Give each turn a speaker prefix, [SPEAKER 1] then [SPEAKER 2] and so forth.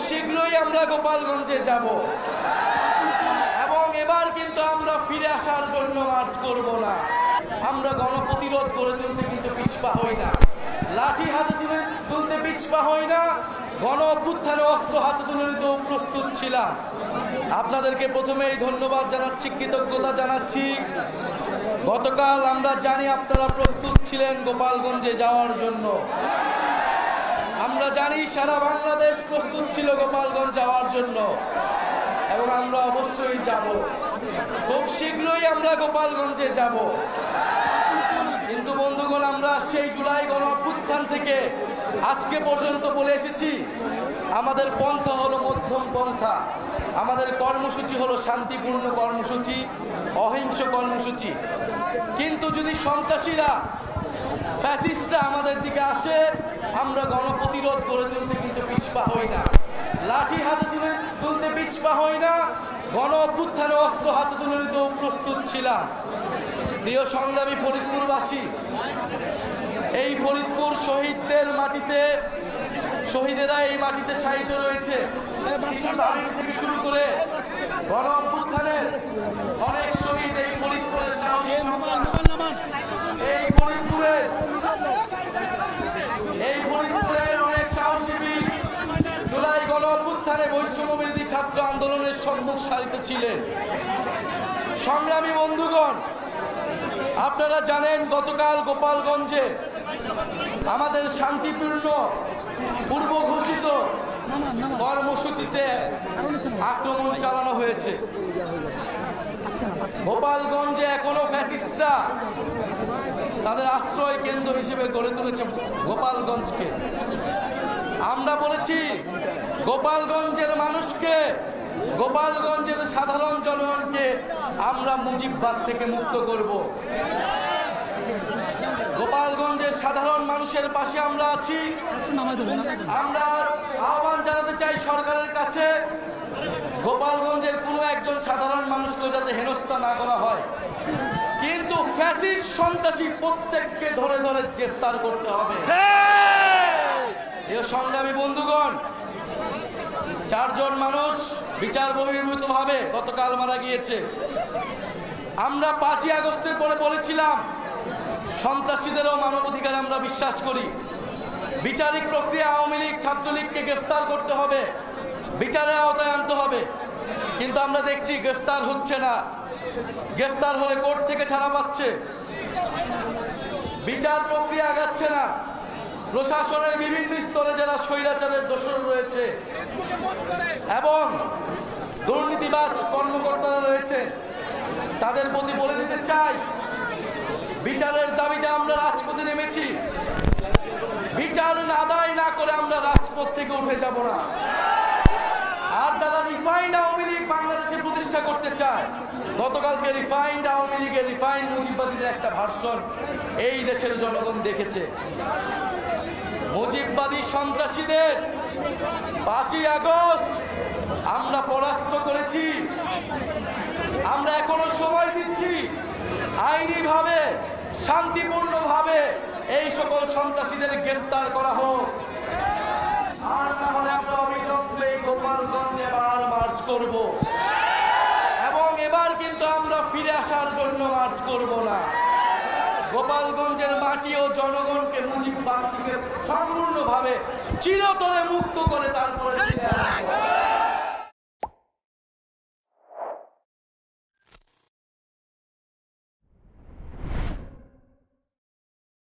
[SPEAKER 1] শীঘ্রই আমরা গোপালগঞ্জে যাব এবং এবার কিন্তু আমরা ফিরে আসার জন্য মার্চ করব না। আমরা গণপ্রতিরোধ গড়ে তুলতে কিন্তু পিছপা হই না, লাঠি হাতে তুলতে পিছপা হই না, গণ অভ্যুত্থানে অস্ত্র হাতে তুলে নিতেও প্রস্তুত ছিলাম। আপনাদেরকে প্রথমেই ধন্যবাদ জানাচ্ছি, কৃতজ্ঞতা জানাচ্ছি। গতকাল আমরা জানি আপনারা প্রস্তুত ছিলেন গোপালগঞ্জে যাওয়ার জন্য। আমরা জানি সারা বাংলাদেশ প্রস্তুত ছিল গোপালগঞ্জ যাওয়ার জন্য এবং আমরা অবশ্যই যাব, খুব শীঘ্রই আমরা গোপালগঞ্জে যাব। কিন্তু বন্ধুগণ, আমরা সেই জুলাই গণ অভ্যুত্থান থেকে আজকে পর্যন্ত বলে এসেছি আমাদের পন্থা হলো মধ্যম পন্থা, আমাদের কর্মসূচি হলো শান্তিপূর্ণ কর্মসূচি, অহিংস কর্মসূচি। কিন্তু যদি সন্ত্রাসীরা, ফ্যাসিস্টরা আমাদের দিকে আসে, আমরা গণপ্রতিরোধ গড়ে তুলতে কিন্তু পিছপা হই না, লাঠি হাতে তুলতে পিছপা হই না, গণ অভ্যুত্থানে অস্ত্র হাতে তুলে নিতেও প্রস্তুত ছিলাম। প্রিয় সংগ্রামী ফরিদপুরবাসী, এই ফরিদপুর শহীদদের মাটিতে, শহীদেরা এই মাটিতে শায়িত রয়েছে। থেকে শুরু করে গণ অভ্যুত্থানের অনেক শহীদ এই ফরিদপুরের অনেক সাহসী বীর জুলাই গণ অভ্যুত্থানে বৈষম্য বিরোধী ছাত্র আন্দোলনের সম্মুখ সারিতে ছিলেন। সংগ্রামী বন্ধুগণ, আপনারা জানেন গতকাল গোপালগঞ্জে আমাদের শান্তিপূর্ণ পূর্ব ঘোষিত কর্মসূচিতে আক্রমণ চালানো হয়েছে। গোপালগঞ্জে এখনো ফ্যাসিস্টরা তাদের আশ্রয় কেন্দ্র হিসেবে গড়ে তুলেছে গোপালগঞ্জকে। আমরা বলেছি গোপালগঞ্জের মানুষকে, গোপালগঞ্জের সাধারণ জনগণকে আমরা মুজিববাদ থেকে মুক্ত করব। গোপালগঞ্জের সাধারণ মানুষের পাশে আমরা আছি। আমরা আহ্বান জানাতে চাই সরকারের কাছে, গোপালগঞ্জের কোনো একজন সাধারণ মানুষকে যাতে হেনস্থা না করা হয়, কিন্তু ফ্যাসিস্ট সন্ত্রাসী প্রত্যেককে ধরে ধরে গ্রেফতার করতে হবে। এই সংগ্রামী বন্ধুগণ, 4 জন মানুষ বিচার বহির্ভূতভাবে গতকাল মারা গিয়েছে। আমরা 5ই আগস্টের পরে বলেছিলাম সন্ত্রাসীদেরও মানবাধিকার আমরা বিশ্বাস করি। বিচারিক প্রক্রিয়া আওয়ামী লীগ, ছাত্রলীগকে গ্রেফতার করতে হবে, বিচারের আওতায় আনতে হবে। কিন্তু আমরা দেখছি গ্রেফতার হচ্ছে না, গ্রেফতার হলে কোর্ট থেকে ছাড়া পাচ্ছে, বিচার প্রক্রিয়া আগাচ্ছে না। প্রশাসনের বিভিন্ন স্তরে যারা স্বৈরাচারের দোষর রয়েছে এবং দুর্নীতিবাজ কর্মকর্তারা রয়েছে, তাদের প্রতি বলে দিতে চাই, বিচারের দাবিতে আমরা রাজপথে নেমেছি। বিচার আদায় না করে আমরা রাজপথ থেকে উঠে যাব না। আর যারা রিফাইন্ড আওয়ামী লীগ বাংলাদেশে প্রতিষ্ঠা করতে চায়, গতকালকে রিফাইন্ড আওয়ামী লীগের, রিফাইন্ড মুজিববাদীদের একটা ভার্সন এই দেশের জনগণ দেখেছে। মুজিববাদী সন্ত্রাসীদের 5ই আগস্ট আমরা পরাস্ত করেছি। আমরা এখনো সময় দিচ্ছি আইনিভাবে, শান্তিপূর্ণভাবে এই সকল সন্ত্রাসীদের গ্রেফতার করা হোক। আর না হলে আমরা অবিলম্বে গোপালগঞ্জে এবার মার্চ করব এবং এবার কিন্তু আমরা ফিরে আসার জন্য মার্চ করব না। গোপালগঞ্জের মাটি ও জনগণকে মুজিববাদ থেকে সম্পূর্ণভাবে চিরতরে মুক্ত করে তারপরে